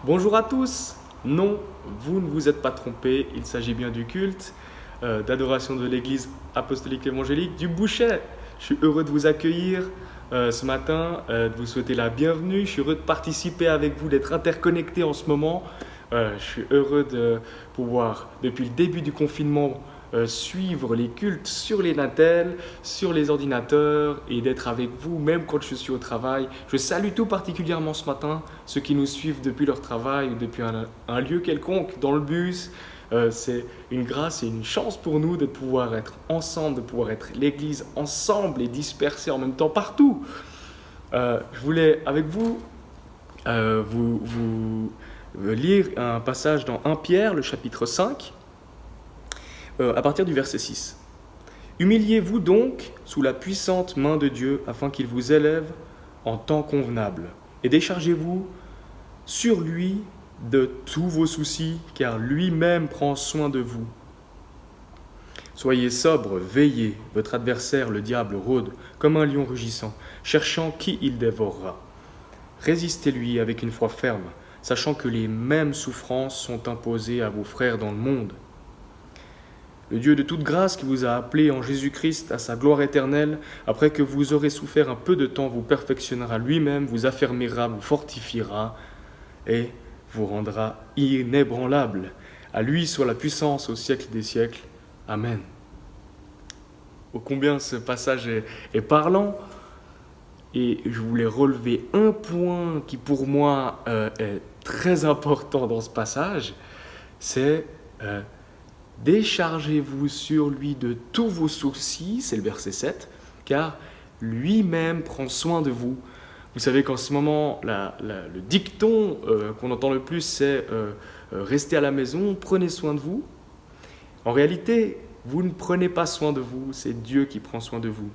Bonjour à tous. Non, vous ne vous êtes pas trompés, il s'agit bien du culte d'adoration de l'Église apostolique évangélique du Bouchet. Je suis heureux de vous accueillir ce matin, de vous souhaiter la bienvenue. Je suis heureux de participer avec vous, d'être interconnecté en ce moment. Je suis heureux de pouvoir, depuis le début du confinement, suivre les cultes sur les natels, sur les ordinateurs et d'être avec vous même quand je suis au travail. Je salue tout particulièrement ce matin ceux qui nous suivent depuis leur travail ou depuis un lieu quelconque, dans le bus. C'est une grâce et une chance pour nous de pouvoir être ensemble, de pouvoir être l'Église ensemble et dispersée en même temps partout. Je voulais avec vous lire un passage dans 1 Pierre, le chapitre 5, à partir du verset 6. « Humiliez-vous donc sous la puissante main de Dieu afin qu'il vous élève en temps convenable, et déchargez-vous sur lui de tous vos soucis, car lui-même prend soin de vous. Soyez sobre, veillez, votre adversaire, le diable, rôde comme un lion rugissant, cherchant qui il dévorera. Résistez-lui avec une foi ferme, sachant que les mêmes souffrances sont imposées à vos frères dans le monde. Le Dieu de toute grâce qui vous a appelé en Jésus-Christ à sa gloire éternelle, après que vous aurez souffert un peu de temps, vous perfectionnera lui-même, vous affermira, vous fortifiera et vous rendra inébranlable. À lui soit la puissance au siècle des siècles. Amen. Ô combien ce passage est parlant. Et je voulais relever un point qui pour moi est très important dans ce passage, c'est déchargez-vous sur lui de tous vos soucis, c'est le verset 7, car lui-même prend soin de vous. Vous savez qu'en ce moment, le dicton qu'on entend le plus, c'est restez à la maison, prenez soin de vous. En réalité, vous ne prenez pas soin de vous, c'est Dieu qui prend soin de vous.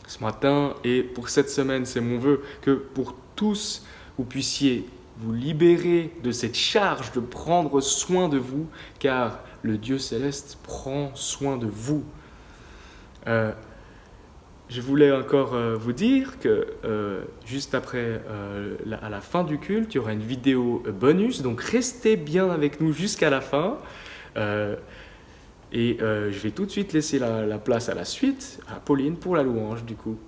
Ce matin et pour cette semaine, c'est mon vœu que pour tous, vous puissiez vous libérer de cette charge de prendre soin de vous, car le Dieu céleste prend soin de vous. Je voulais encore vous dire que juste après, à la fin du culte, il y aura une vidéo bonus, donc restez bien avec nous jusqu'à la fin. Et je vais tout de suite laisser la place à la suite, à Pauline pour la louange du coup.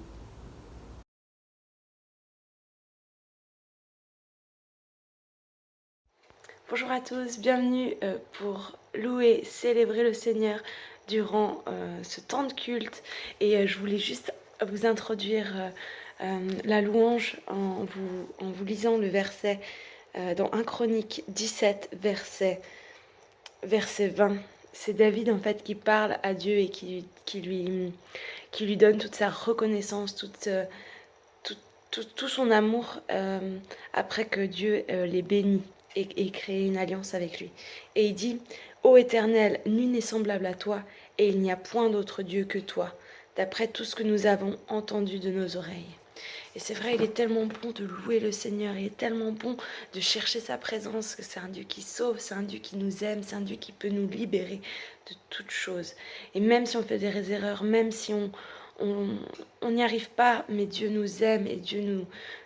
Bonjour à tous, bienvenue pour louer, célébrer le Seigneur durant ce temps de culte. Et je voulais juste vous introduire la louange en vous lisant le verset dans 1 Chronique 17, verset 20. C'est David en fait qui parle à Dieu et qui lui donne toute sa reconnaissance, tout son amour après que Dieu l'ait béni et créé une alliance avec lui. Et il dit « Ô Éternel, nul n'est semblable à toi, et il n'y a point d'autre Dieu que toi, d'après tout ce que nous avons entendu de nos oreilles. » Et c'est vrai, il est tellement bon de louer le Seigneur, il est tellement bon de chercher sa présence, que c'est un Dieu qui sauve, c'est un Dieu qui nous aime, c'est un Dieu qui peut nous libérer de toutes choses. Et même si on fait des erreurs, même si on n'y arrive pas, mais Dieu nous aime et Dieu nous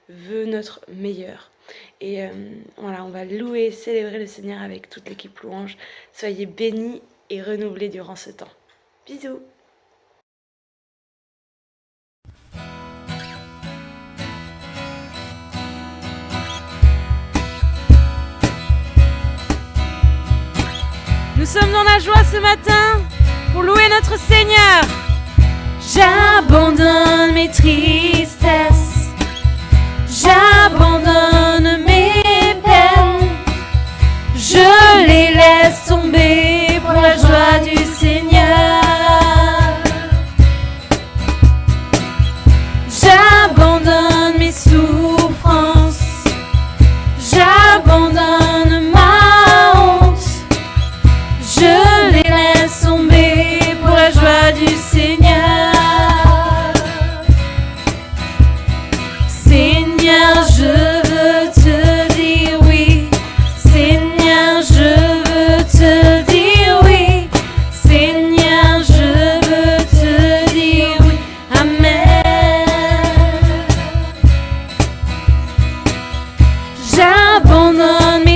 veut notre meilleur. Et voilà, on va louer, célébrer le Seigneur avec toute l'équipe louange. Soyez bénis et renouvelés durant ce temps. Bisous. Nous sommes dans la joie ce matin pour louer notre Seigneur. J'abandonne mes tristesses, j'abandonne mes peines, je les laisse tomber pour la joie du Seigneur. J'abandonne mes souffrances, j'abandonne ma honte, je les laisse tomber pour la joie du Seigneur.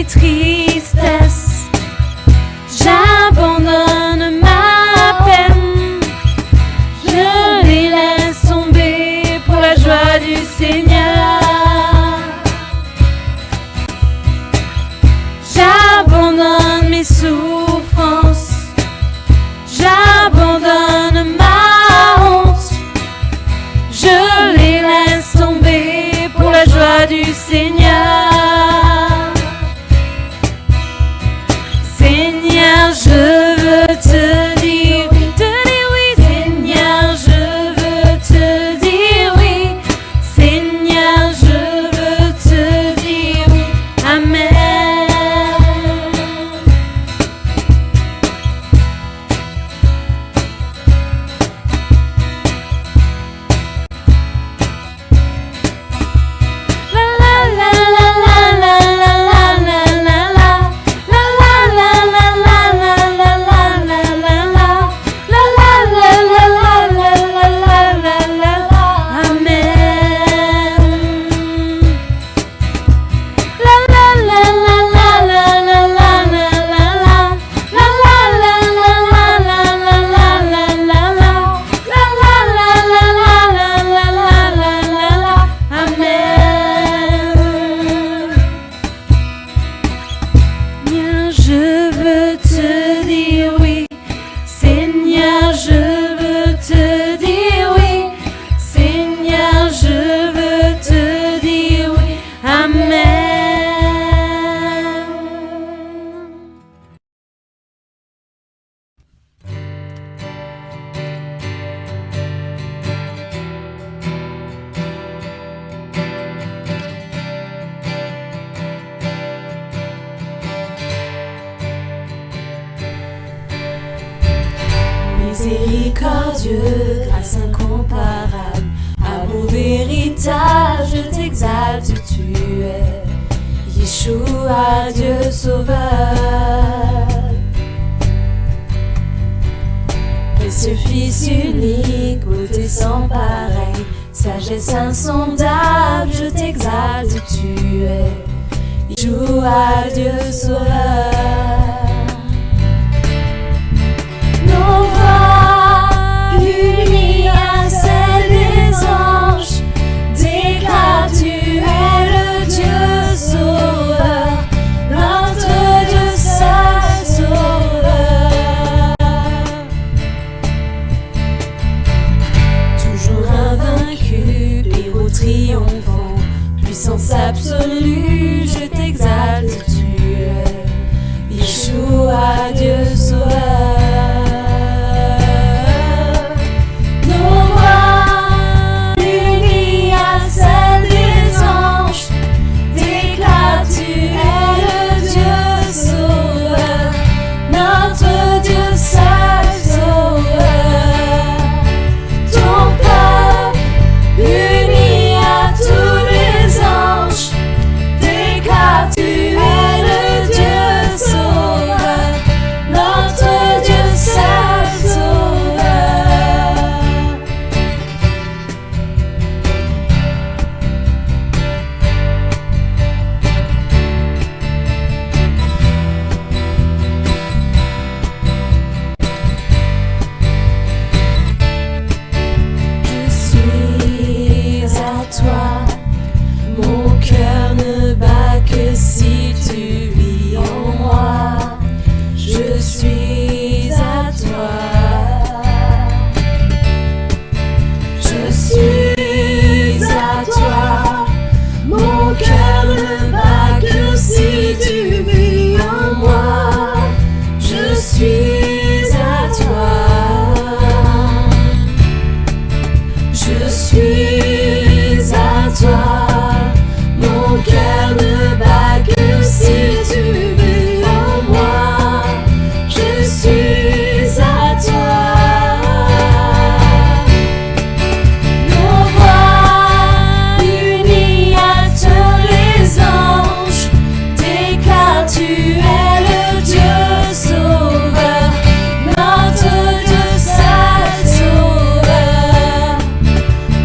tristesses. J'abandonne ma peine, je les laisse tomber pour la joie du Seigneur. J'abandonne mes souffrances, j'abandonne ma honte, je les laisse tomber pour la joie du Seigneur. Seigneur, je veux te dire oui, Seigneur, je veux te dire oui, Seigneur, je veux te dire oui, Amen. Miséricordieux, grâce incomparable, amour véritable, je t'exalte, tu es Yeshua, Dieu sauveur. Précieux Fils unique, beauté sans pareil, sagesse insondable, je t'exalte, tu es Yeshua, Dieu sauveur. Nos voix unies à celles des anges déclarent tu es le Dieu sauveur, notre Dieu seul sauveur. Toujours invaincu, héros triomphant, puissance absolue, je t'exalte, tu es Yeshua, Dieu sauveur.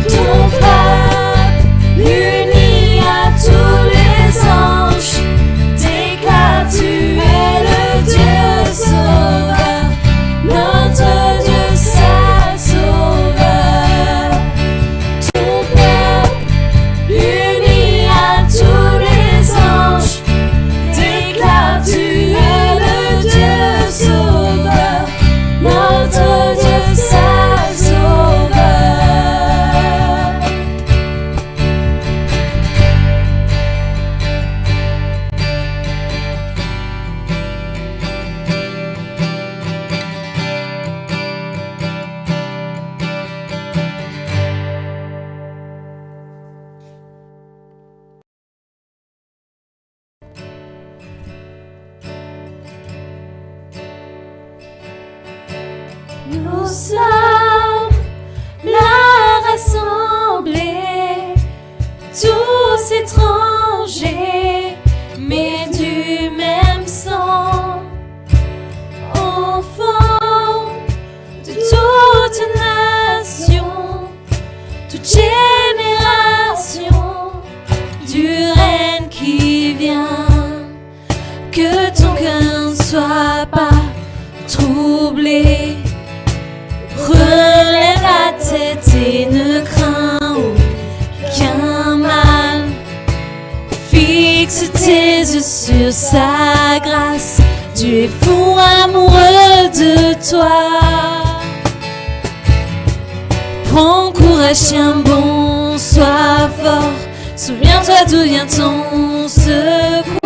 Ton Nous sommes la rassemblée, tous étrangers, mais du même sang, enfants de toute nation, toute génération, du règne qui vient. Que ton cœur ne soit pas troublé. Relève la tête et ne crains aucun mal. Fixe tes yeux sur sa grâce. Dieu est fou amoureux de toi. Prends courage, tiens bon, sois fort. Souviens-toi d'où vient ton secours.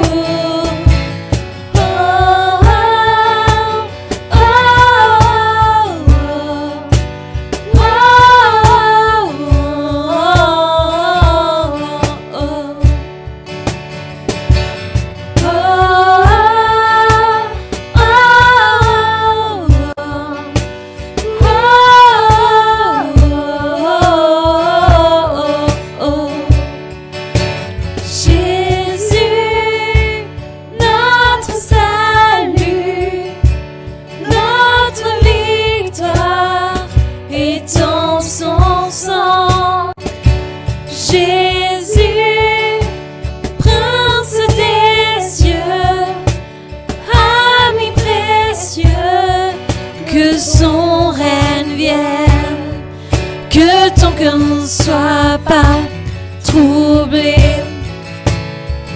Que son règne vienne, que ton cœur ne soit pas troublé.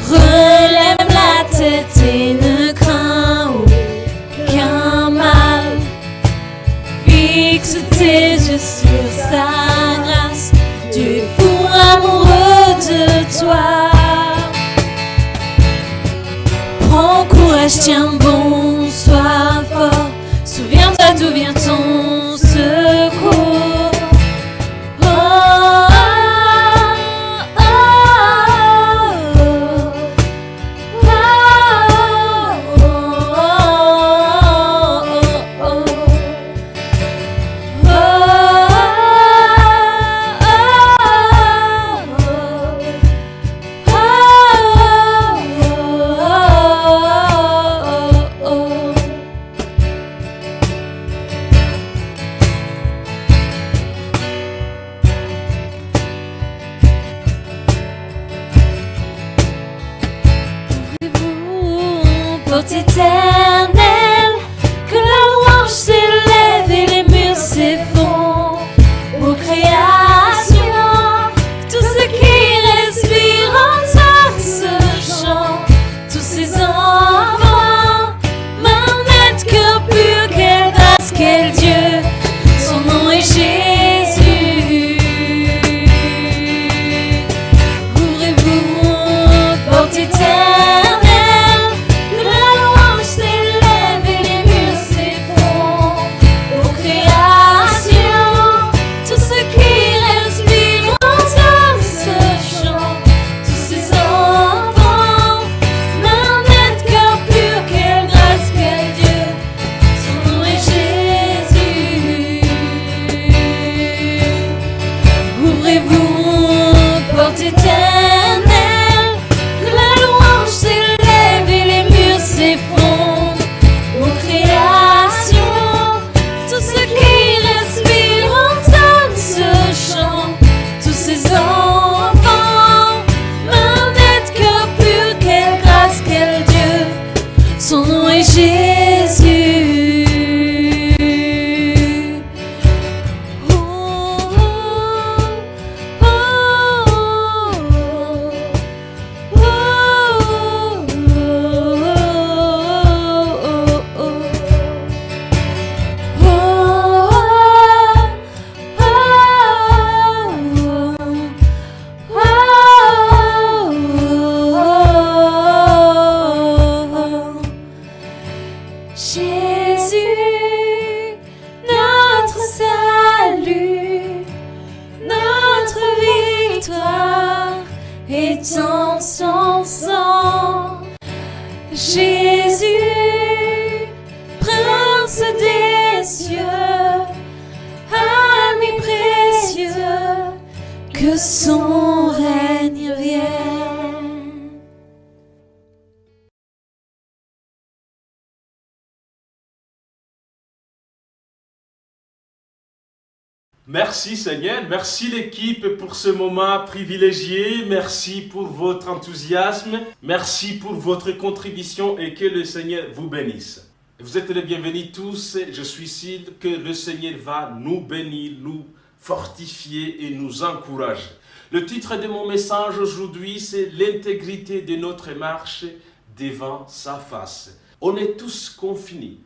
Relève la tête et ne crains aucun mal. Fixe tes yeux sur sa grâce. Dieu est fou amoureux de toi. Prends courage, tiens bon, sois fort. Souviens-toi d'où vient ton secours. Oh, oh, oh, oh, oh, oh, oh, porte éternelle, que la louange s'élève et les murs s'effondrent. Ô création, tout ce qui respire entend ce chant. Tous ces enfants, main nette, cœur pur, quelle grâce, quel Dieu. Son nom est Jésus. Ouvrez-vous, porte éternelle. Son nom est Jésus. Oh, oh, oh, oh, Jésus, notre salut, notre victoire est en son sang. Jésus, Prince des cieux, que son règne vienne. Merci Seigneur, merci l'équipe pour ce moment privilégié, merci pour votre enthousiasme, merci pour votre contribution et que le Seigneur vous bénisse. Vous êtes les bienvenus tous, je suis sûr que le Seigneur va nous bénir, nous fortifier et nous encourager. Le titre de mon message aujourd'hui, c'est l'intégrité de notre marche devant sa face. On est tous confinés,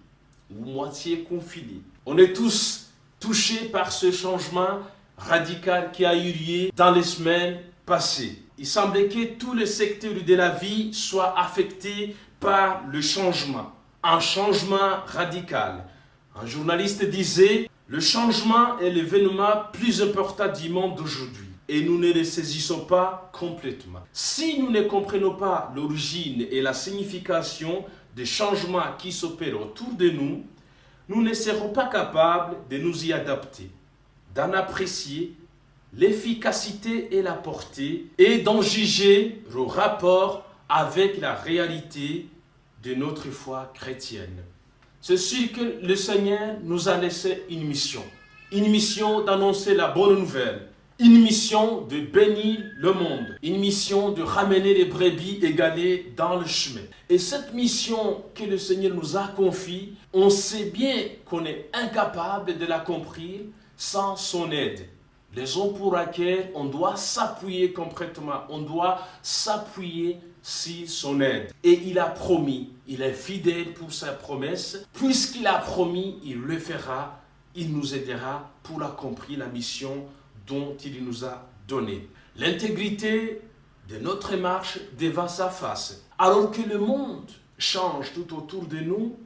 ou moitié confinés. On est tous touchés par ce changement radical qui a eu lieu dans les semaines passées. Il semblait que tous les secteurs de la vie soient affectés par le changement. Un changement radical. Un journaliste disait « Le changement est l'événement plus important du monde d'aujourd'hui et nous ne le saisissons pas complètement. Si nous ne comprenons pas l'origine et la signification des changements qui s'opèrent autour de nous, nous ne serons pas capables de nous y adapter, d'en apprécier l'efficacité et la portée et d'en juger le rapport avec la réalité de notre foi chrétienne. C'est sûr que le Seigneur nous a laissé une mission d'annoncer la bonne nouvelle, une mission de bénir le monde, une mission de ramener les brebis égalées dans le chemin. Et cette mission que le Seigneur nous a confiée, on sait bien qu'on est incapable de l'accomplir sans son aide. Raison pour laquelle on doit s'appuyer concrètement, on doit s'appuyer sur son aide. Et il a promis, il est fidèle pour sa promesse. Puisqu'il a promis, il le fera, il nous aidera pour accomplir la mission dont il nous a donné. L'intégrité de notre marche devant sa face. Alors que le monde change tout autour de nous,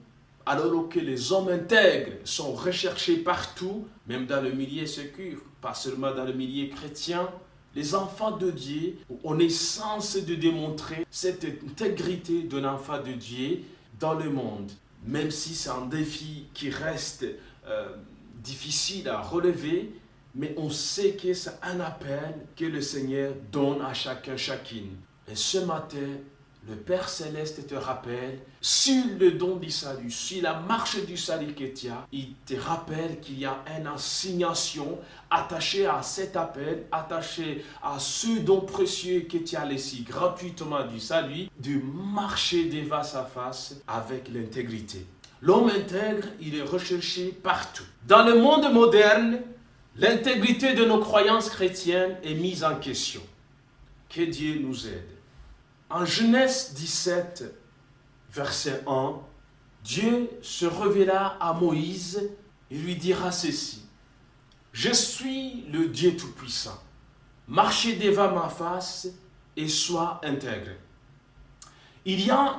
alors que les hommes intègres sont recherchés partout, même dans le milieu séculier, pas seulement dans le milieu chrétien, les enfants de Dieu, on est censé de démontrer cette intégrité d'un enfant de Dieu dans le monde. Même si c'est un défi qui reste difficile à relever, mais on sait que c'est un appel que le Seigneur donne à chacun, chacune. Et ce matin, le Père Céleste te rappelle sur le don du salut, sur la marche du salut que tu as. Il te rappelle qu'il y a une assignation attachée à cet appel, attachée à ce don précieux que tu as laissé gratuitement du salut, de marcher devant sa face avec l'intégrité. L'homme intègre, il est recherché partout. Dans le monde moderne, l'intégrité de nos croyances chrétiennes est mise en question. Que Dieu nous aide. En Genèse 17, verset 1, Dieu se révéla à Moïse et lui dira ceci. « Je suis le Dieu Tout-Puissant. Marchez devant ma face et sois intègre. » Il y a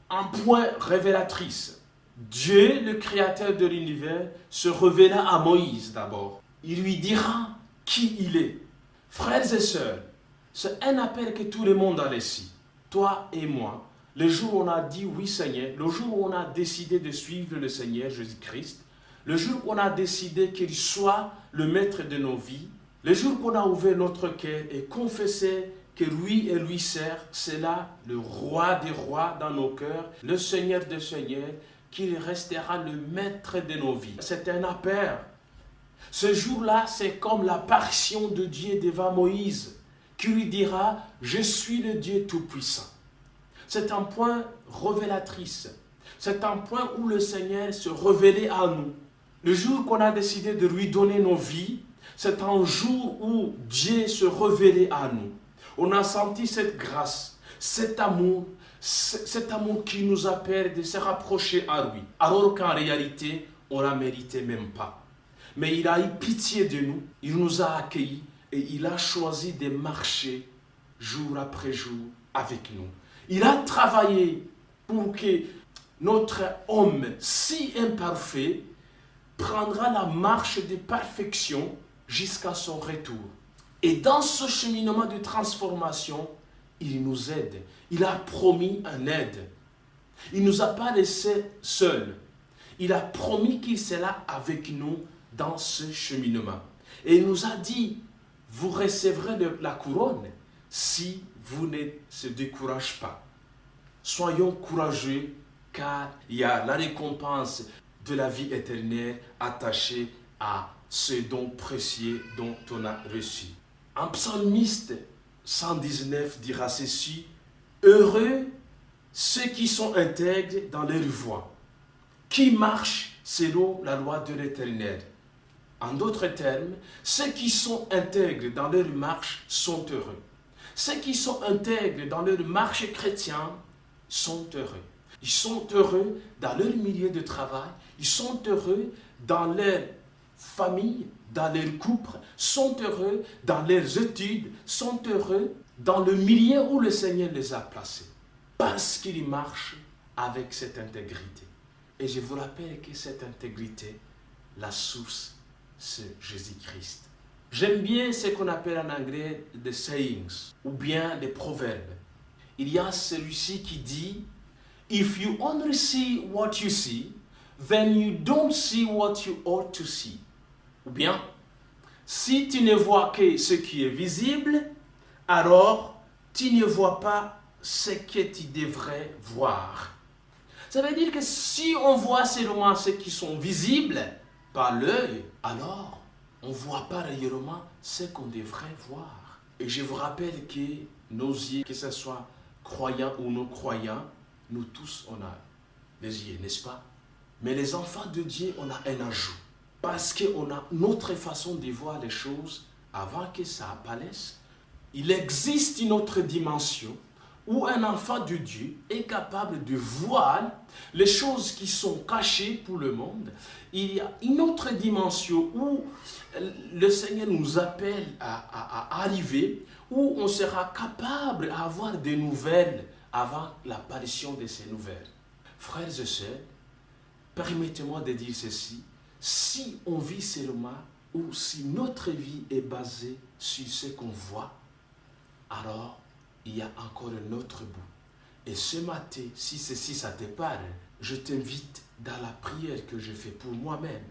un point révélatrice. Dieu, le créateur de l'univers, se révéla à Moïse d'abord. Il lui dira qui il est. Frères et sœurs, c'est un appel que tout le monde a laissé. Toi et moi, le jour où on a dit oui Seigneur, le jour où on a décidé de suivre le Seigneur Jésus-Christ, le jour où on a décidé qu'il soit le maître de nos vies, le jour où on a ouvert notre cœur et confessé que lui et lui seul, c'est là le roi des rois dans nos cœurs, le Seigneur des seigneurs, qu'il restera le maître de nos vies. C'est un appel. Ce jour-là, c'est comme l'apparition de Dieu devant Moïse, qui lui dira « Je suis le Dieu Tout-Puissant ». C'est un point révélatrice. C'est un point où le Seigneur se révélait à nous. Le jour qu'on a décidé de lui donner nos vies, c'est un jour où Dieu se révélait à nous. On a senti cette grâce, cet amour qui nous appelle de se rapprocher à lui. Alors qu'en réalité, on ne la méritait même pas. Mais il a eu pitié de nous, il nous a accueillis et il a choisi de marcher jour après jour avec nous. Il a travaillé pour que notre homme si imparfait prendra la marche de perfection jusqu'à son retour. Et dans ce cheminement de transformation, il nous aide. Il a promis une aide. Il ne nous a pas laissés seuls. Il a promis qu'il sera avec nous dans ce cheminement. Et il nous a dit vous recevrez la couronne si vous ne se découragez pas. Soyons courageux car il y a la récompense de la vie éternelle attachée à ce don précieux dont on a reçu. Un psalmiste 119 dira ceci: heureux ceux qui sont intègres dans leur voie, qui marchent selon la loi de l'Éternel. En d'autres termes, ceux qui sont intègres dans leur marche sont heureux. Ceux qui sont intègres dans leur marche chrétienne sont heureux. Ils sont heureux dans leur milieu de travail, ils sont heureux dans leur famille, dans leur couple, sont heureux dans leurs études, sont heureux dans le milieu où le Seigneur les a placés. Parce qu'ils marchent avec cette intégrité. Et je vous rappelle que cette intégrité, la source, c'est Jésus-Christ. J'aime bien ce qu'on appelle en anglais des sayings, ou bien des proverbes. Il y a celui-ci qui dit: if you only see what you see, then you don't see what you ought to see. Ou bien, si tu ne vois que ce qui est visible, alors tu ne vois pas ce que tu devrais voir. Ça veut dire que si on voit seulement ceux qui sont visibles par l'œil, alors on ne voit pas réellement ce qu'on devrait voir. Et je vous rappelle que nos yeux, que ce soit croyants ou non croyants, nous tous on a les yeux, n'est-ce pas? Mais les enfants de Dieu, on a un ajout. Parce qu'on a notre façon de voir les choses avant que ça apparaisse. Il existe une autre dimension où un enfant de Dieu est capable de voir les choses qui sont cachées pour le monde. Il y a une autre dimension où le Seigneur nous appelle à arriver, où on sera capable d'avoir des nouvelles avant l'apparition de ces nouvelles. Frères et sœurs, permettez-moi de dire ceci: si on vit seulement, ou si notre vie est basée sur ce qu'on voit, alors il y a encore un autre bout. Et ce matin, si ceci ça te parle, je t'invite dans la prière que je fais pour moi-même.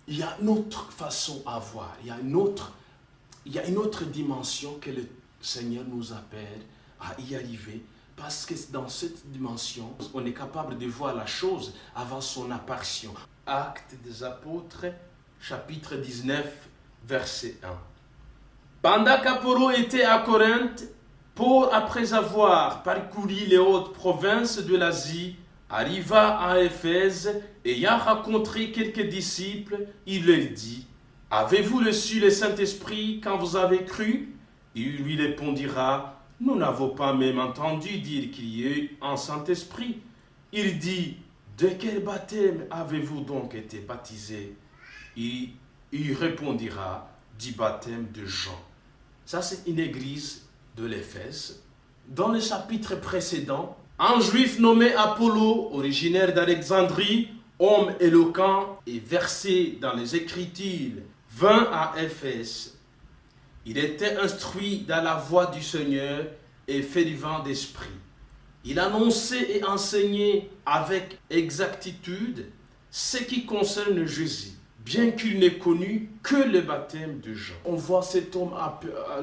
Il y a une autre façon à voir, il y a une autre dimension que le Seigneur nous appelle à y arriver. Parce que dans cette dimension, on est capable de voir la chose avant son apparition. Actes des Apôtres, chapitre 19, verset 1. Pendant qu'Apollo était à Corinthe, Paul, après avoir parcouru les hautes provinces de l'Asie, arriva à Éphèse et ayant rencontré quelques disciples, il leur dit: avez-vous reçu le Saint-Esprit quand vous avez cru? Il lui répondira: nous n'avons pas même entendu dire qu'il y ait un Saint-Esprit. Il dit: de quel baptême avez-vous donc été baptisés? Il répondira: du baptême de Jean. Ça, c'est une église de l'Éphèse. Dans le chapitre précédent, un juif nommé Apollo, originaire d'Alexandrie, homme éloquent et versé dans les Écritures, vint à Éphèse. Il était instruit dans la voie du Seigneur et fervent d'esprit. Il annonçait et enseignait avec exactitude ce qui concerne Jésus, bien qu'il n'ait connu que le baptême de Jean. On voit cet homme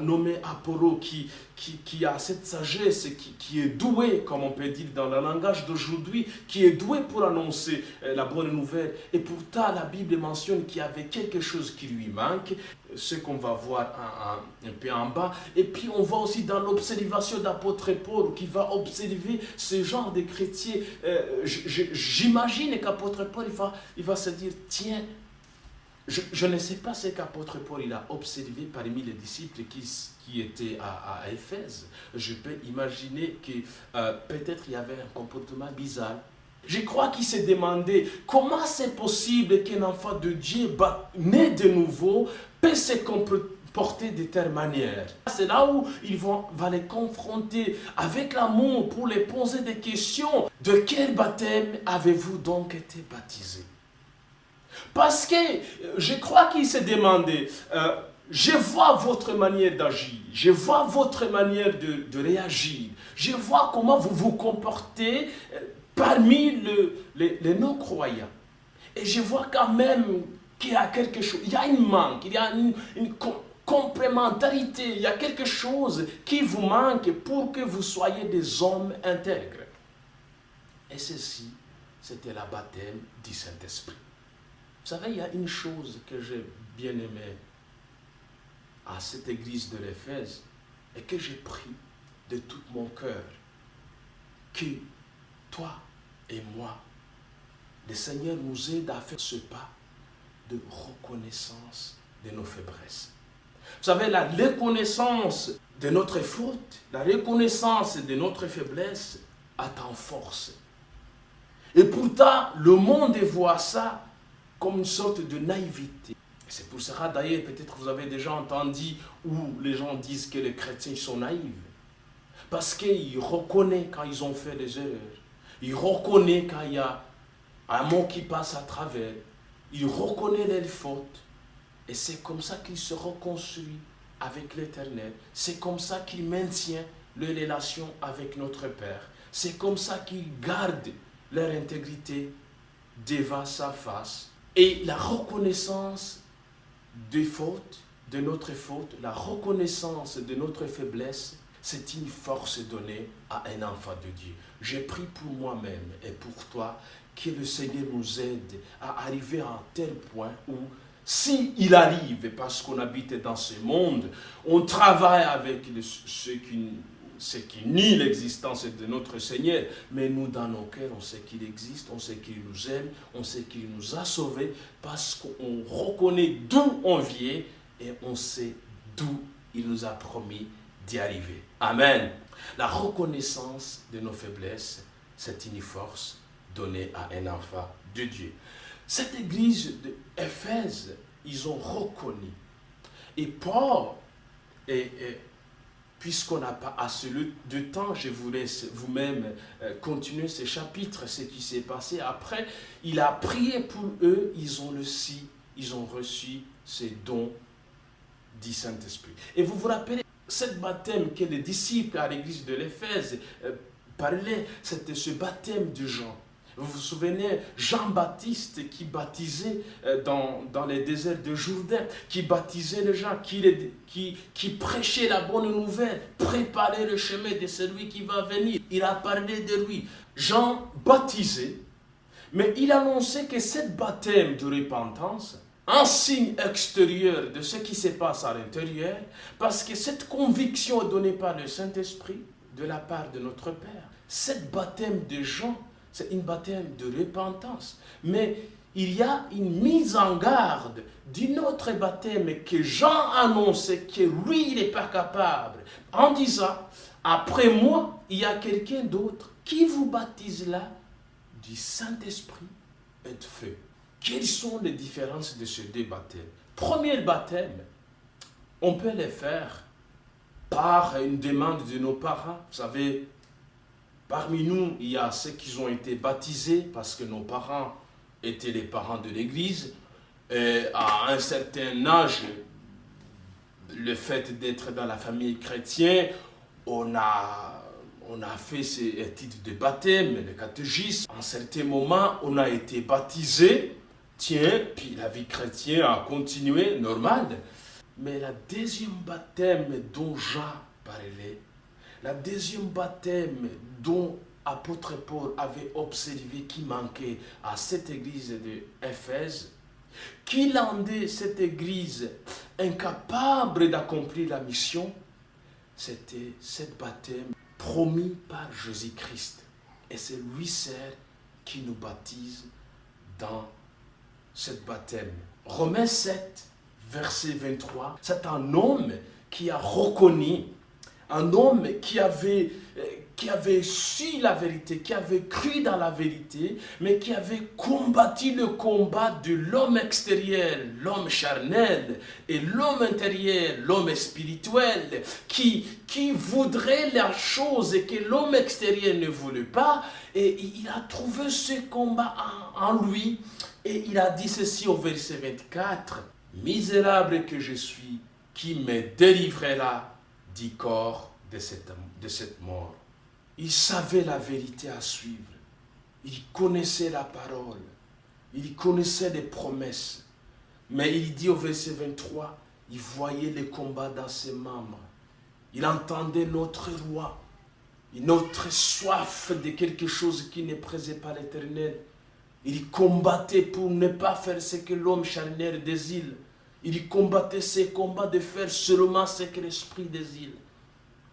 nommé Apollo qui a cette sagesse, qui est doué, comme on peut dire dans le langage d'aujourd'hui, qui est doué pour annoncer la bonne nouvelle. Et pourtant, la Bible mentionne qu'il y avait quelque chose qui lui manque, ce qu'on va voir un peu en bas. Et puis, on voit aussi dans l'observation d'apôtre Paul qui va observer ce genre de chrétiens. J'imagine qu'apôtre Paul, il va se dire, tiens, je ne sais pas ce qu'apôtre Paul il a observé parmi les disciples qui étaient à Éphèse. Je peux imaginer que peut-être il y avait un comportement bizarre. Je crois qu'il s'est demandé comment c'est possible qu'un enfant de Dieu né de nouveau peut se comporter de telle manière. C'est là où il va les confronter avec l'amour pour les poser des questions. De quel baptême avez-vous donc été baptisés? Parce que je crois qu'il s'est demandé, je vois votre manière d'agir, je vois votre manière de réagir, je vois comment vous vous comportez parmi les non-croyants. Et je vois quand même qu'il y a quelque chose, il y a une manque, il y a complémentarité, il y a quelque chose qui vous manque pour que vous soyez des hommes intègres. Et ceci, c'était le baptême du Saint-Esprit. Vous savez, il y a une chose que j'ai bien aimée à cette église de l'Éphèse et que j'ai pris de tout mon cœur, que toi et moi, le Seigneur nous aide à faire ce pas de reconnaissance de nos faiblesses. Vous savez, la reconnaissance de notre faute, la reconnaissance de notre faiblesse attend force. Et pourtant, le monde voit ça comme une sorte de naïveté. C'est pour ça d'ailleurs, peut-être vous avez déjà entendu où les gens disent que les chrétiens sont naïfs. Parce qu'ils reconnaissent quand ils ont fait des erreurs. Ils reconnaissent quand il y a un mot qui passe à travers. Ils reconnaissent leurs fautes. Et c'est comme ça qu'ils se reconstruisent avec l'Éternel. C'est comme ça qu'ils maintiennent leur relation avec notre Père. C'est comme ça qu'ils gardent leur intégrité devant sa face. Et la reconnaissance des fautes, de notre faute, la reconnaissance de notre faiblesse, c'est une force donnée à un enfant de Dieu. J'ai pris pour moi-même et pour toi que le Seigneur nous aide à arriver à un tel point où, s'il arrive, parce qu'on habite dans ce monde, on travaille avec ce qui nie l'existence de notre Seigneur, mais nous, dans nos cœurs, on sait qu'il existe, on sait qu'il nous aime, on sait qu'il nous a sauvés, parce qu'on reconnaît d'où on vient et on sait d'où il nous a promis d'y arriver. Amen. La reconnaissance de nos faiblesses, c'est une force donnée à un enfant de Dieu. Cette église d'Éphèse, ils ont reconnu. Et Paul, puisqu'on n'a pas assez de temps, je vous laisse vous-même continuer ce chapitre, ce qui s'est passé. Après, il a prié pour eux, ils ont reçu ces dons du Saint-Esprit. Et vous vous rappelez, ce baptême que les disciples à l'église de l'Éphèse parlaient, c'était ce baptême de Jean. Vous vous souvenez, Jean-Baptiste qui baptisait dans les déserts de Jourdain, qui baptisait les gens, qui prêchait la bonne nouvelle, préparait le chemin de celui qui va venir. Il a parlé de lui. Jean baptisait, mais il annonçait que ce baptême de repentance, un signe extérieur de ce qui se passe à l'intérieur, parce que cette conviction est donnée par le Saint-Esprit de la part de notre Père. Cet baptême de Jean, c'est un baptême de repentance. Mais il y a une mise en garde d'un autre baptême que Jean annonçait que lui, il n'est pas capable. En disant, après moi, il y a quelqu'un d'autre qui vous baptise là du Saint-Esprit et de feu. Quelles sont les différences de ces deux baptêmes? Premier baptême, on peut les faire par une demande de nos parents. Vous savez, parmi nous, il y a ceux qui ont été baptisés parce que nos parents étaient les parents de l'Église. Et à un certain âge, le fait d'être dans la famille chrétienne, on a fait ces études de baptême, le catéchisme. À un certain moment, on a été baptisé. Tiens, puis la vie chrétienne a continué, normal. Mais la deuxième baptême dont Jean parlait, la deuxième baptême dont apôtre Paul avait observé qui manquait à cette église d'Éphèse, qui rendait cette église incapable d'accomplir la mission, c'était cet baptême promis par Jésus-Christ. Et c'est lui seul qui nous baptise dans cet baptême. Romains 7, verset 23, c'est un homme qui a reconnu, un homme qui avait su la vérité, qui avait cru dans la vérité, mais qui avait combattu le combat de l'homme extérieur, l'homme charnel, et l'homme intérieur, l'homme spirituel, qui voudrait la chose que l'homme extérieur ne voulait pas, et il a trouvé ce combat en lui, et il a dit ceci au verset 24, « Misérable que je suis, qui me délivrera du corps de cette mort. » Il savait la vérité à suivre. Il connaissait la parole. Il connaissait les promesses. Mais il dit au verset 23, Il voyait les combats dans ses membres. Il entendait notre roi. Notre soif de quelque chose qui ne plaisait pas l'Éternel. Il combattait pour ne pas faire ce que l'homme charnel désire. Il combattait ces combats de faire seulement ce que l'esprit désire.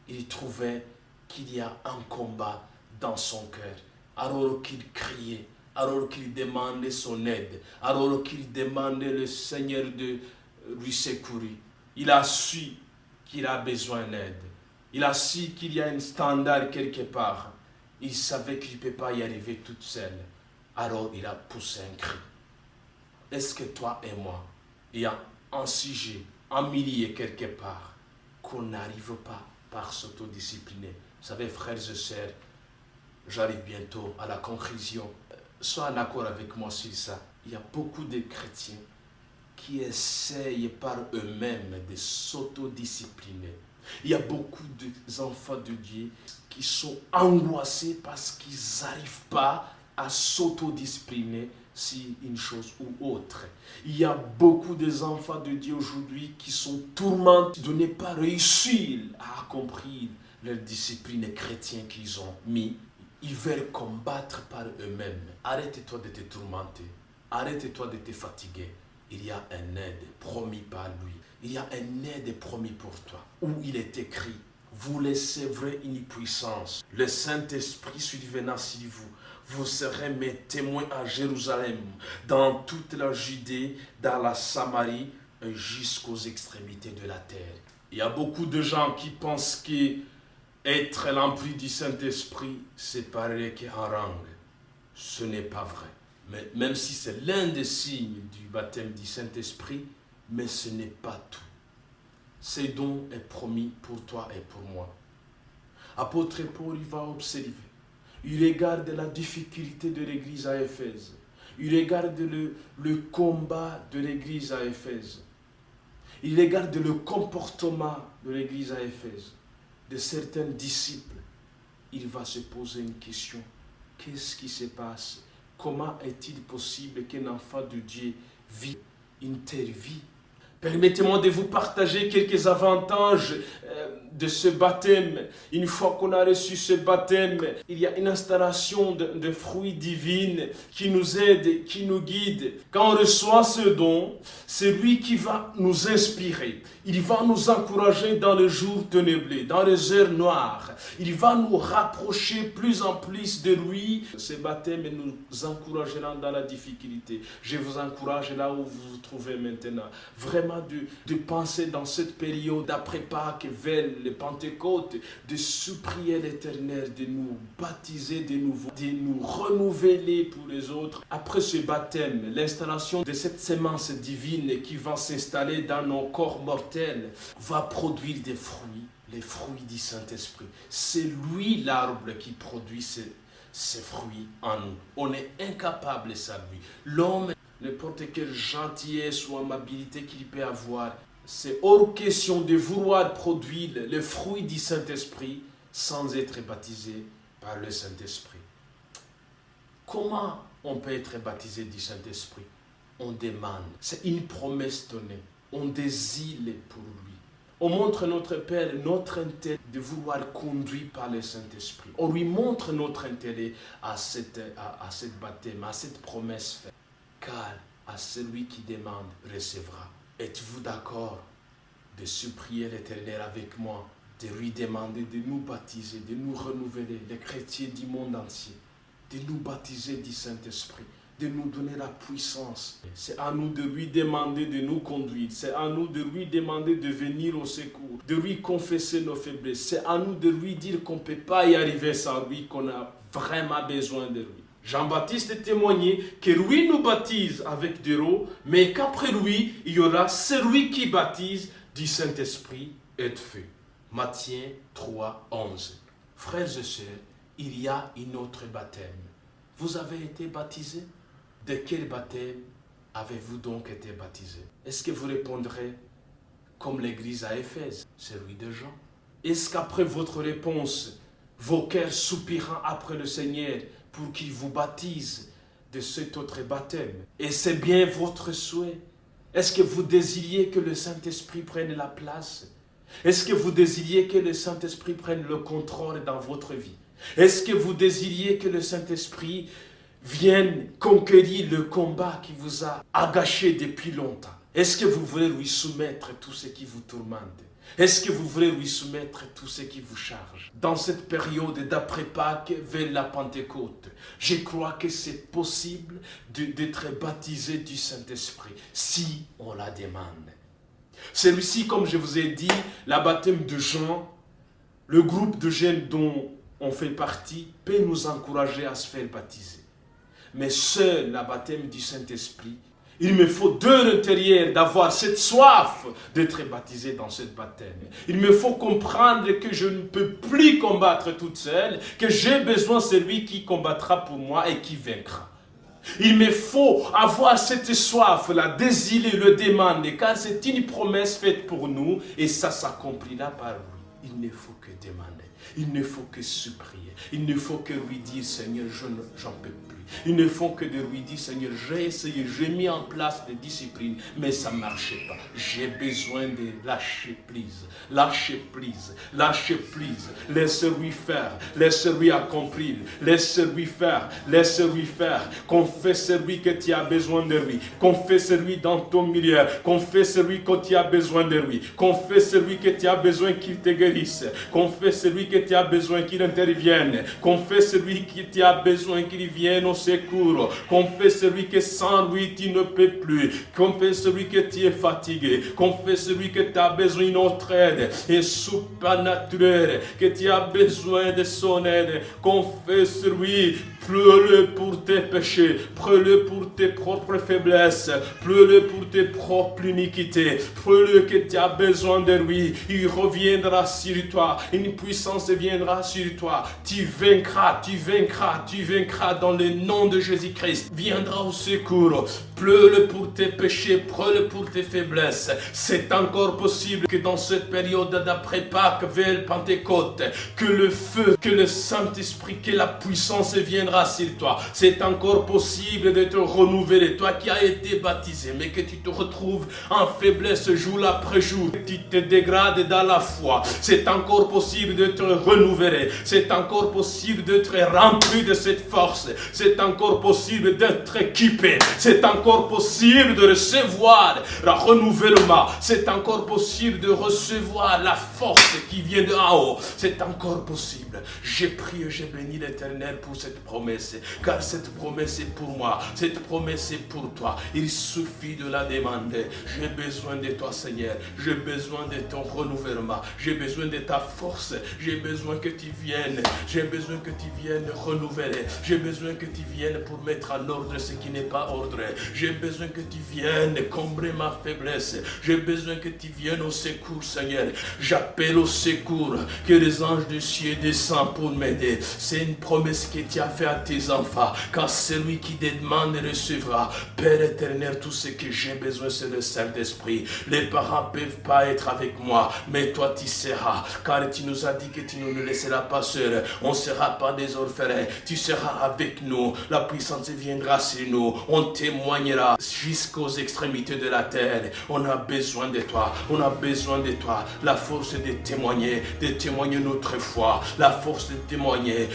Il trouvait qu'il y a un combat dans son cœur. Alors qu'il criait, alors qu'il demandait son aide, alors qu'il demandait le Seigneur de lui secourir. Il a su qu'il a besoin d'aide. Il a su qu'il y a un standard quelque part. Il savait qu'il ne peut pas y arriver toute seule. Alors il a poussé un cri. Est-ce que toi et moi, il y a un sujet, un millier quelque part, qu'on n'arrive pas par s'autodiscipliner? Vous savez, frères et sœurs, j'arrive bientôt à la conclusion. Sois en accord avec moi sur ça. Il y a beaucoup de chrétiens qui essayent par eux-mêmes de s'autodiscipliner. Il y a beaucoup d'enfants de Dieu qui sont angoissés parce qu'ils n'arrivent pas à s'autodiscipliner si une chose ou autre. Il y a beaucoup d'enfants de Dieu aujourd'hui qui sont tourmentés de ne pas réussir à accomplir leur discipline chrétienne qu'ils ont mis. Ils veulent combattre par eux-mêmes. Arrête-toi de te tourmenter. Arrête-toi de te fatiguer. Il y a un aide promis par lui. Il y a un aide promis pour toi. Où il est écrit, vous recevrez une puissance. Le Saint-Esprit survenant sur vous. Vous serez mes témoins à Jérusalem, dans toute la Judée, dans la Samarie, et jusqu'aux extrémités de la terre. Il y a beaucoup de gens qui pensent qu'être l'empli du Saint-Esprit, c'est pareil qu'un rang. Ce n'est pas vrai. Mais même si c'est l'un des signes du baptême du Saint-Esprit, mais ce n'est pas tout. Ce don est promis pour toi et pour moi. Apôtre Paul, il va observer. Il regarde la difficulté de l'église à Éphèse. Il regarde le combat de l'église à Éphèse. Il regarde le comportement de l'église à Éphèse, de certains disciples. Il va se poser une question. Qu'est-ce qui se passe? Comment est-il possible qu'un enfant de Dieu vive une telle vie? Permettez-moi de vous partager quelques avantages de ce baptême. Une fois qu'on a reçu ce baptême, il y a une installation de fruits divins qui nous aide, qui nous guide. Quand on reçoit ce don, c'est lui qui va nous inspirer. Il va nous encourager dans les jours ténébreux, dans les heures noires. Il va nous rapprocher plus en plus de lui. Ce baptême nous encouragera dans la difficulté. Je vous encourage là où vous vous trouvez maintenant. Vraiment de penser dans cette période d'après Pâques vers le Pentecôte, de supplier l'Éternel, de nous baptiser de nouveau, de nous renouveler pour les autres. Après ce baptême, l'installation de cette semence divine qui va s'installer dans nos corps mortels va produire des fruits, les fruits du Saint-Esprit. C'est lui l'arbre qui produit ces fruits en nous. On est incapable sans lui. L'homme, n'importe quelle gentillesse ou amabilité qu'il peut avoir, c'est hors question de vouloir produire le fruit du Saint-Esprit sans être baptisé par le Saint-Esprit. Comment on peut être baptisé du Saint-Esprit? On demande. C'est une promesse donnée. On désire pour lui. On montre notre Père notre intérêt de vouloir conduire par le Saint-Esprit. On lui montre notre intérêt à cette baptême, à cette promesse faite. Car à celui qui demande recevra. Êtes-vous d'accord de supplier l'Éternel avec moi, de lui demander de nous baptiser, de nous renouveler, les chrétiens du monde entier, de nous baptiser du Saint-Esprit, de nous donner la puissance. C'est à nous de lui demander de nous conduire, c'est à nous de lui demander de venir au secours, de lui confesser nos faiblesses, c'est à nous de lui dire qu'on ne peut pas y arriver sans lui, qu'on a vraiment besoin de lui. Jean-Baptiste témoignait que lui nous baptise avec de l'eau, mais qu'après lui, il y aura celui qui baptise du Saint-Esprit et de feu. Matthieu 3, 11. Frères et sœurs, il y a un autre baptême. Vous avez été baptisés? De quel baptême avez-vous donc été baptisés? Est-ce que vous répondrez comme l'église à Éphèse, celui de Jean? Est-ce qu'après votre réponse, vos cœurs soupirant après le Seigneur pour qu'il vous baptise de cet autre baptême? Et c'est bien votre souhait Est-ce que vous désiriez que le Saint-Esprit prenne la place? Est-ce que vous désiriez que le Saint-Esprit prenne le contrôle dans votre vie? Est-ce que vous désiriez que le Saint-Esprit vienne conquérir le combat qui vous a agaché depuis longtemps? Est-ce que vous voulez lui soumettre tout ce qui vous tourmente? Est-ce que vous voulez lui soumettre tout ce qui vous charge? Dans cette période d'après Pâques vers la Pentecôte, je crois que c'est possible d'être baptisé du Saint-Esprit si on la demande. Celui-ci, comme je vous ai dit, la baptême de Jean, le groupe de jeunes dont on fait partie, peut nous encourager à se faire baptiser. Mais seul la baptême du Saint-Esprit, il me faut de l'intérieur d'avoir cette soif d'être baptisé dans cette baptême. Il me faut comprendre que je ne peux plus combattre toute seule, que j'ai besoin de celui qui combattra pour moi et qui vaincra. Il me faut avoir cette soif, la désirer, le demander, car c'est une promesse faite pour nous et ça s'accomplira par lui. Il ne faut que demander, il ne faut que supplier, il ne faut que lui dire Seigneur, j'en peux plus. Il ne faut que de lui dire Seigneur, j'ai essayé, j'ai mis en place des disciplines, mais ça ne marchait pas. J'ai besoin de lâcher prise, lâcher prise, lâcher prise. Laisse-lui faire, laisse-lui accomplir, laisse-lui faire, laisse-lui faire. Confesse celui que tu as besoin de lui. Confesse celui dans ton milieu. Confesse celui que tu as besoin de lui. Confesse celui que tu as besoin qu'il te guérisse. Confesse celui que tu as besoin qu'il intervienne. Confesse celui que tu as besoin qu'il vienne au secours. Confesse celui que sans lui tu ne peux plus. Confesse celui que tu es fatigué. Confesse celui que tu as besoin d'une autre aide et supernaturelle, que tu as besoin de son aide. Confesse lui. Pleure-le pour tes péchés, pleure-le pour tes propres faiblesses, pleure-le pour tes propres iniquités, pleure-le que tu as besoin de lui. Il reviendra sur toi, une puissance viendra sur toi. Tu vaincras, tu vaincras, tu vaincras dans le nom de Jésus-Christ. Viendra au secours. Pleure-le pour tes péchés, pleure-le pour tes faiblesses. C'est encore possible que dans cette période d'après Pâques vers Pentecôte, que le feu, que le Saint-Esprit, que la puissance viendra sur toi. C'est encore possible de te renouveler. Toi qui as été baptisé, mais que tu te retrouves en faiblesse jour après jour, tu te dégrades dans la foi. C'est encore possible de te renouveler. C'est encore possible d'être rempli de cette force. C'est encore possible d'être équipé. C'est encore possible de recevoir le renouvellement. C'est encore possible de recevoir la force qui vient de en haut. C'est encore possible. J'ai prié, j'ai béni l'Éternel pour cette promesse, car cette promesse est pour moi, cette promesse est pour toi. Il suffit de la demander. J'ai besoin de toi, Seigneur. J'ai besoin de ton renouvellement. J'ai besoin de ta force. J'ai besoin que tu viennes. J'ai besoin que tu viennes renouveler. J'ai besoin que tu viennes pour mettre en ordre ce qui n'est pas ordre. J'ai besoin que tu viennes combler ma faiblesse. J'ai besoin que tu viennes au secours, Seigneur. J'appelle au secours, que les anges du ciel descendent pour m'aider. C'est une promesse que tu as faite à tes enfants, car celui qui demande recevra. Père éternel, tout ce que j'ai besoin, c'est le Saint-Esprit. Les parents ne peuvent pas être avec moi, mais toi tu seras, car tu nous as dit que tu ne nous laisseras pas seuls. On ne sera pas des orphelins. Tu seras avec nous. La puissance viendra sur nous. On témoignera jusqu'aux extrémités de la terre. On a besoin de toi. On a besoin de toi. La force de témoigner notre foi. La force de témoigner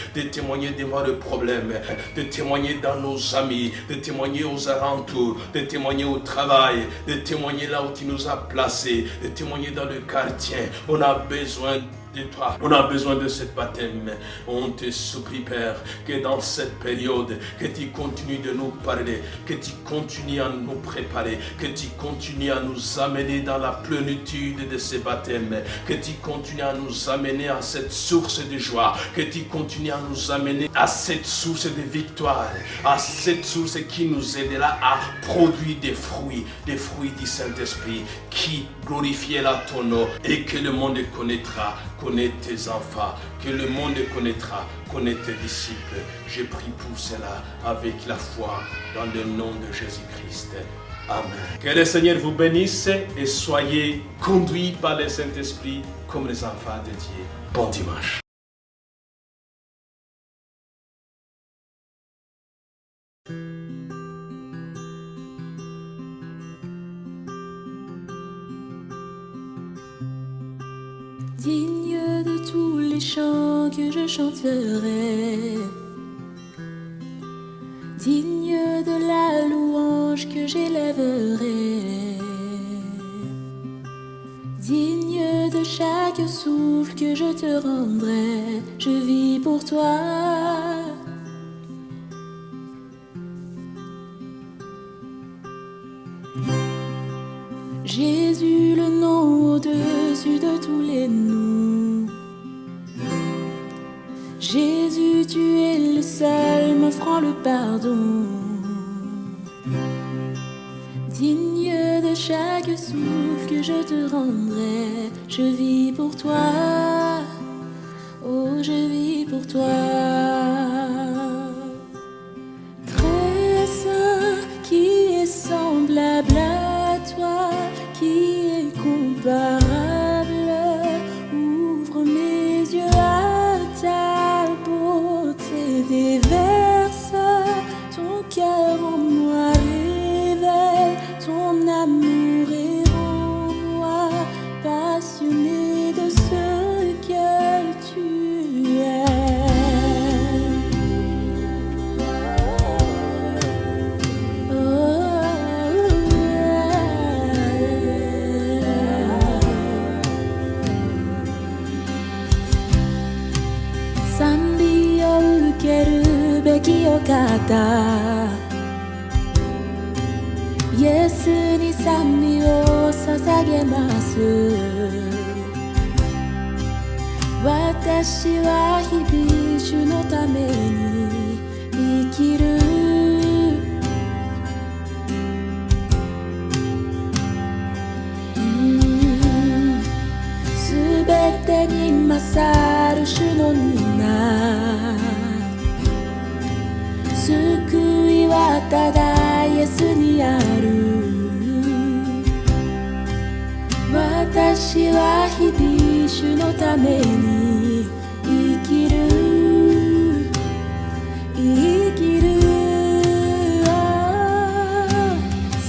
devant le problème, de témoigner dans nos amis, de témoigner aux alentours, de témoigner au travail, de témoigner là où tu nous as placés, de témoigner dans le quartier. On a besoin de toi. On a besoin de cette baptême. On te supplie, Père, que dans cette période, que tu continues de nous parler, que tu continues à nous préparer, que tu continues à nous amener dans la plénitude de ces baptêmes, que tu continues à nous amener à cette source de joie, que tu continues à nous amener à cette source de victoire, à cette source qui nous aidera à produire des fruits du Saint-Esprit qui glorifiera ton nom et que le monde connaîtra. Connais tes enfants, que le monde connaîtra, connais tes disciples. Je prie pour cela avec la foi dans le nom de Jésus-Christ. Amen. Que le Seigneur vous bénisse et soyez conduits par le Saint-Esprit comme les enfants de Dieu. Bon dimanche. que je chanterai, digne de la louange que j'élèverai, digne de chaque souffle que je te rendrai. Je vis pour toi. Jésus, le nom au-dessus de tous les noms. Jésus, tu es le seul m'offrant le pardon. Digne de chaque souffle que je te rendrai. Je vis pour toi. Oh, je vis pour toi. Très saint, qui est semblable à toi, qui est comparable. Ouvre mes yeux à ta beauté, déverse ton cœur en moi, révèle ton amour et rends-moi passionné de ce que tu es.賛美を受けるべきお方、イエスに賛美を捧げます。私は日々主のために生きる。すべてに勝る主の皆、救いはただイエスにある。私は日々主のために生きる、生きる。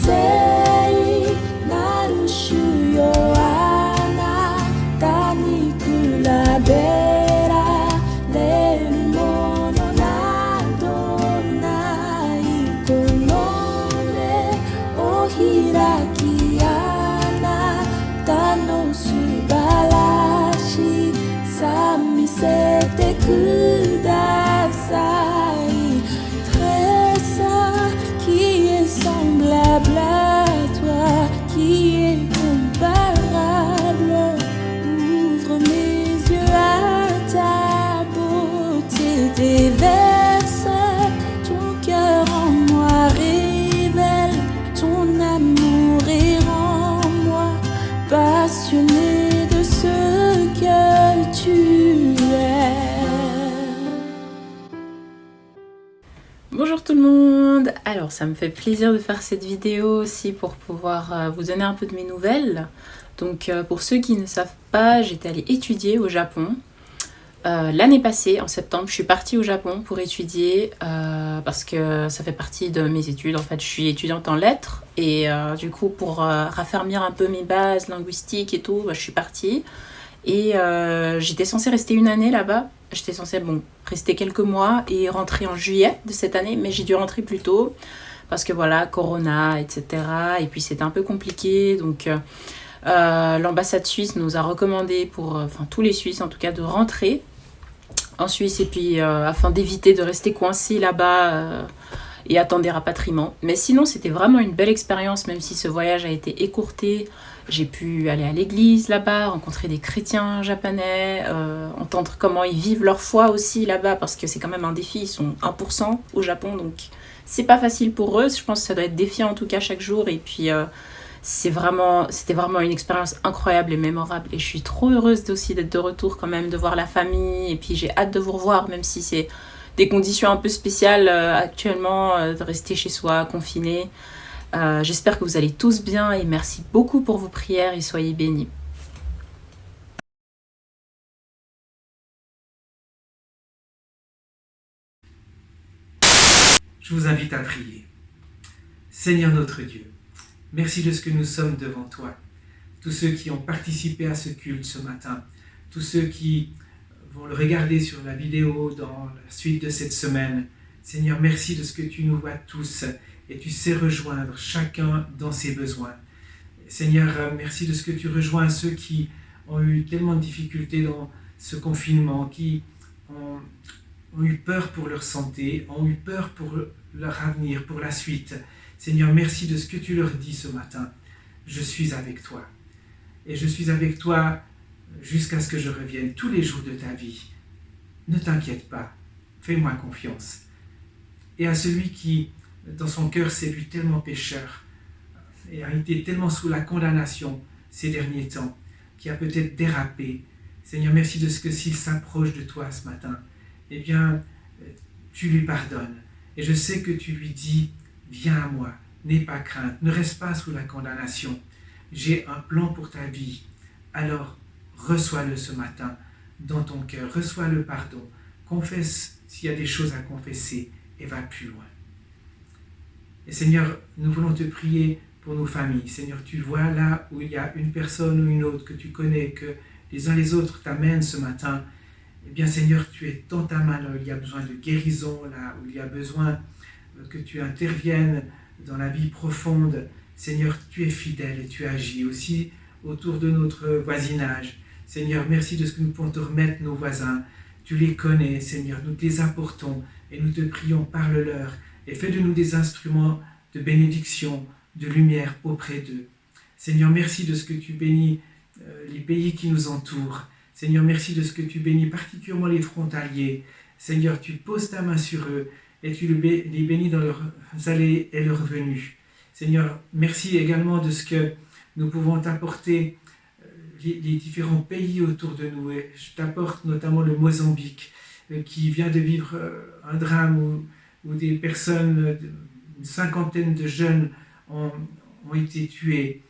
聖なる主よ、あなたに比べられるものなどない。この目を開き、あなたの素晴らしさ見せてください。Très saint, qui est semblable à toi, qui est comparable. Ouvre mes yeux à ta beauté, déverse ton cœur en moi, révèle ton amour et rends-moi passionné de ce que tu es. Bonjour tout le monde. Alors ça me fait plaisir de faire cette vidéo aussi pour pouvoir vous donner un peu de mes nouvelles. Donc pour ceux qui ne savent pas, j'étais allée étudier au Japon. L'année passée, en septembre, je suis partie au Japon pour étudier parce que ça fait partie de mes études. En fait, je suis étudiante en lettres et du coup, pour raffermir un peu mes bases linguistiques et tout, je suis partie. Et j'étais censée rester une année là-bas. J'étais censée rester quelques mois et rentrer en juillet de cette année, mais j'ai dû rentrer plus tôt parce que voilà, Corona, etc. Et puis c'était un peu compliqué, donc l'ambassade suisse nous a recommandé pour, tous les Suisses en tout cas, de rentrer en Suisse et puis afin d'éviter de rester coincé là-bas et attendre des rapatriements. Mais sinon, c'était vraiment une belle expérience, même si ce voyage a été écourté. J'ai pu aller à l'église là-bas, rencontrer des chrétiens japonais, entendre comment ils vivent leur foi aussi là-bas, parce que c'est quand même un défi, ils sont 1% au Japon, donc c'est pas facile pour eux. Je pense que ça doit être défiant en tout cas chaque jour, et puis c'était vraiment une expérience incroyable et mémorable, et je suis trop heureuse aussi d'être de retour quand même, de voir la famille, et puis j'ai hâte de vous revoir, même si c'est des conditions un peu spéciales actuellement, de rester chez soi, confiné. J'espère que vous allez tous bien et merci beaucoup pour vos prières et soyez bénis. Je vous invite à prier. Seigneur notre Dieu, merci de ce que nous sommes devant toi. Tous ceux qui ont participé à ce culte ce matin, tous ceux qui vont le regarder sur la vidéo dans la suite de cette semaine. Seigneur, merci de ce que tu nous vois tous et tu sais rejoindre chacun dans ses besoins. Seigneur, merci de ce que tu rejoins ceux qui ont eu tellement de difficultés dans ce confinement, qui ont eu peur pour leur santé, ont eu peur pour leur avenir, pour la suite. Seigneur, merci de ce que tu leur dis ce matin. Je suis avec toi. Et je suis avec toi jusqu'à ce que je revienne tous les jours de ta vie. Ne t'inquiète pas, fais-moi confiance. Et à celui qui, dans son cœur, s'est vu tellement pécheur et a été tellement sous la condamnation ces derniers temps, qui a peut-être dérapé, Seigneur, merci de ce que s'il s'approche de toi ce matin, eh bien, tu lui pardonnes. Et je sais que tu lui dis, viens à moi, n'aie pas crainte, ne reste pas sous la condamnation. J'ai un plan pour ta vie. Alors, reçois-le ce matin dans ton cœur, reçois le pardon, confesse s'il y a des choses à confesser et va plus loin. Et Seigneur, nous voulons te prier pour nos familles. Seigneur, tu vois là où il y a une personne ou une autre que tu connais, que les uns les autres t'amènent ce matin. Eh bien Seigneur, tu es dans ta main là où il y a besoin de guérison, là où il y a besoin que tu interviennes dans la vie profonde. Seigneur, tu es fidèle et tu agis aussi autour de notre voisinage. Seigneur, merci de ce que nous pouvons te remettre nos voisins. Tu les connais, Seigneur, nous te les apportons et nous te prions, parle-leur et fais de nous des instruments de bénédiction, de lumière auprès d'eux. Seigneur, merci de ce que tu bénis les pays qui nous entourent. Seigneur, merci de ce que tu bénis particulièrement les frontaliers. Seigneur, tu poses ta main sur eux et tu les bénis dans leurs allées et leurs venues. Seigneur, merci également de ce que nous pouvons t'apporter les différents pays autour de nous. Et je t'apporte notamment le Mozambique qui vient de vivre un drame où des personnes, une cinquantaine de jeunes ont été tués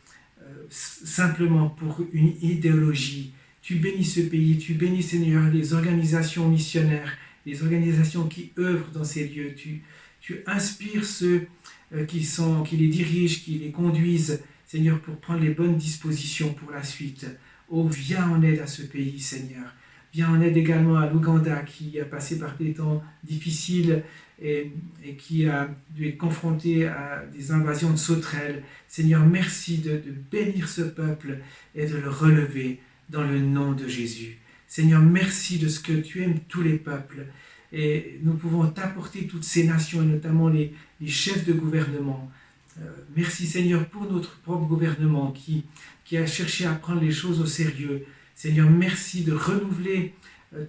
simplement pour une idéologie. Tu bénis ce pays, tu bénis, Seigneur, les organisations missionnaires, les organisations qui œuvrent dans ces lieux. Tu inspires ceux qui les dirigent, qui les conduisent, Seigneur, pour prendre les bonnes dispositions pour la suite. Oh, viens en aide à ce pays, Seigneur. Viens en aide également à l'Ouganda, qui a passé par des temps difficiles et qui a dû être confronté à des invasions de sauterelles. Seigneur, merci de bénir ce peuple et de le relever dans le nom de Jésus. Seigneur, merci de ce que tu aimes tous les peuples. Et nous pouvons t'apporter toutes ces nations, et notamment les chefs de gouvernement. Merci Seigneur pour notre propre gouvernement qui a cherché à prendre les choses au sérieux. Seigneur, merci de renouveler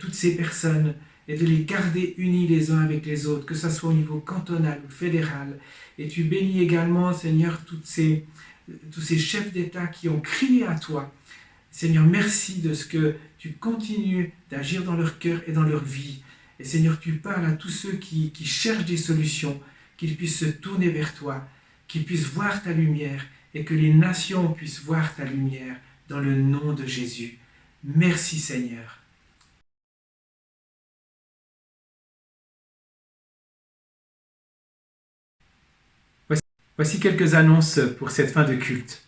toutes ces personnes et de les garder unis les uns avec les autres, que ce soit au niveau cantonal ou fédéral. Et tu bénis également, Seigneur, tous ces chefs d'État qui ont crié à toi. Seigneur, merci de ce que tu continues d'agir dans leur cœur et dans leur vie. Et Seigneur, tu parles à tous ceux qui cherchent des solutions, qu'ils puissent se tourner vers toi, qu'ils puissent voir ta lumière et que les nations puissent voir ta lumière dans le nom de Jésus. Merci Seigneur. Voici quelques annonces pour cette fin de culte.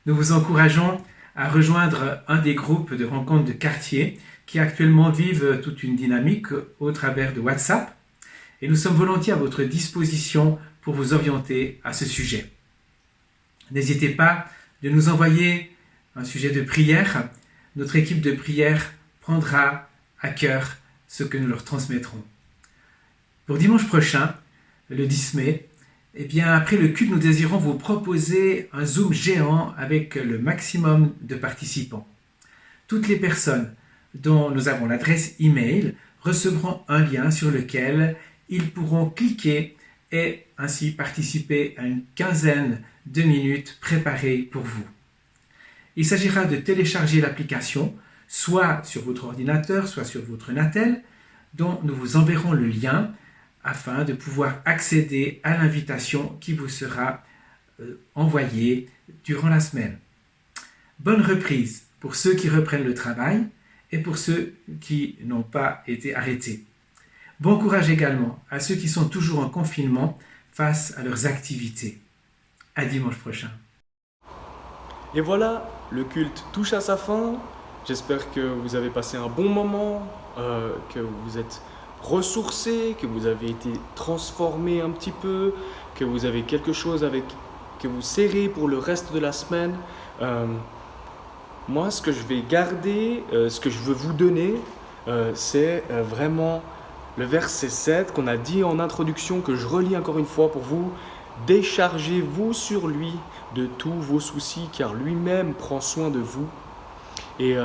Nous vous encourageons à rejoindre un des groupes de rencontres de quartier qui actuellement vivent toute une dynamique au travers de WhatsApp. Et nous sommes volontiers à votre disposition pour vous orienter à ce sujet. N'hésitez pas de nous envoyer un sujet de prière. Notre équipe de prière prendra à cœur ce que nous leur transmettrons. Pour dimanche prochain, le 10 mai, eh bien, après le culte, nous désirons vous proposer un Zoom géant avec le maximum de participants. Toutes les personnes dont nous avons l'adresse email recevront un lien sur lequel ils pourront cliquer et ainsi participer à une quinzaine de minutes préparées pour vous. Il s'agira de télécharger l'application, soit sur votre ordinateur, soit sur votre Natel, dont nous vous enverrons le lien afin de pouvoir accéder à l'invitation qui vous sera envoyée durant la semaine. Bonne reprise pour ceux qui reprennent le travail et pour ceux qui n'ont pas été arrêtés. Bon courage également à ceux qui sont toujours en confinement face à leurs activités. À dimanche prochain. Et voilà, le culte touche à sa fin. J'espère que vous avez passé un bon moment, que vous êtes ressourcés, que vous avez été transformés un petit peu, que vous avez quelque chose que vous serrez pour le reste de la semaine. Moi, ce que je vais garder, ce que je veux vous donner, c'est vraiment le verset 7 qu'on a dit en introduction, que je relis encore une fois pour vous. Déchargez-vous sur lui de tous vos soucis, car lui-même prend soin de vous. Et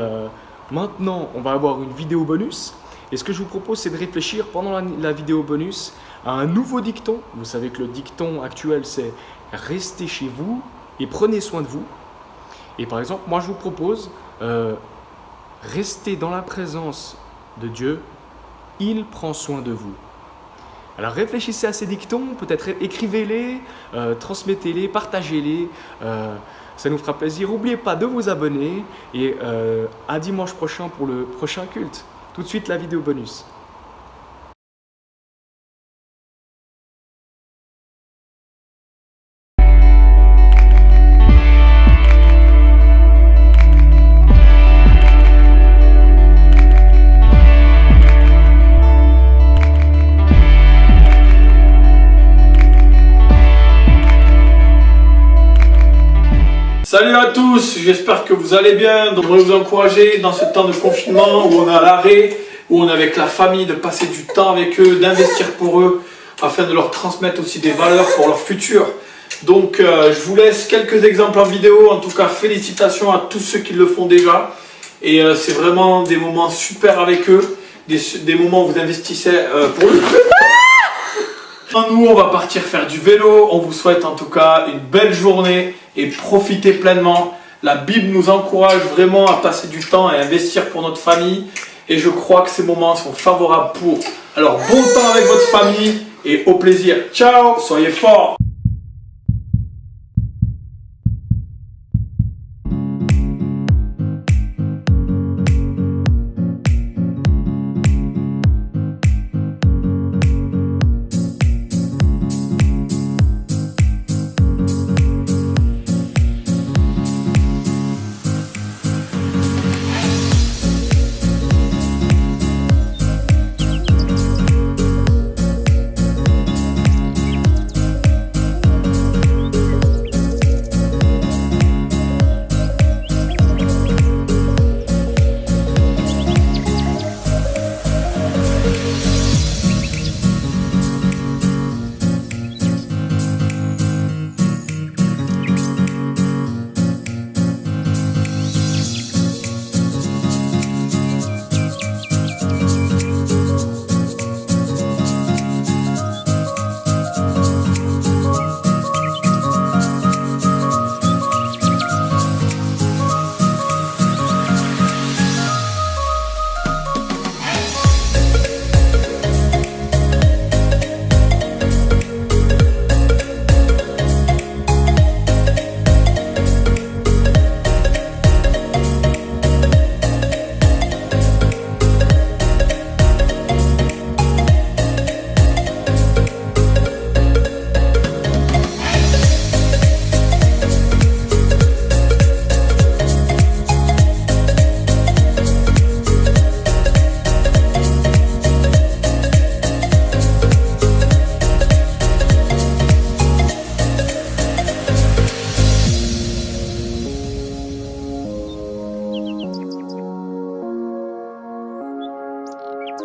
maintenant, on va avoir une vidéo bonus. Et ce que je vous propose, c'est de réfléchir pendant la vidéo bonus à un nouveau dicton. Vous savez que le dicton actuel, c'est « Restez chez vous et prenez soin de vous ». Et par exemple, moi je vous propose « Restez dans la présence de Dieu, il prend soin de vous ». Alors réfléchissez à ces dictons, peut-être écrivez-les, transmettez-les, partagez-les. Ça nous fera plaisir. N'oubliez pas de vous abonner et à dimanche prochain pour le prochain culte. Tout de suite la vidéo bonus. Salut à tous, j'espère que vous allez bien. Donc, je voudrais vous encourager dans ce temps de confinement où on est à l'arrêt, où on est avec la famille, de passer du temps avec eux, d'investir pour eux, afin de leur transmettre aussi des valeurs pour leur futur. Donc je vous laisse quelques exemples en vidéo. En tout cas, félicitations à tous ceux qui le font déjà. Et c'est vraiment des moments super avec eux, des moments où vous investissez pour eux. Nous, on va partir faire du vélo. On vous souhaite en tout cas une belle journée et profitez pleinement. La Bible nous encourage vraiment à passer du temps et à investir pour notre famille. Et je crois que ces moments sont favorables pour. Alors, bon temps avec votre famille et au plaisir. Ciao, soyez forts.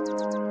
Thank you.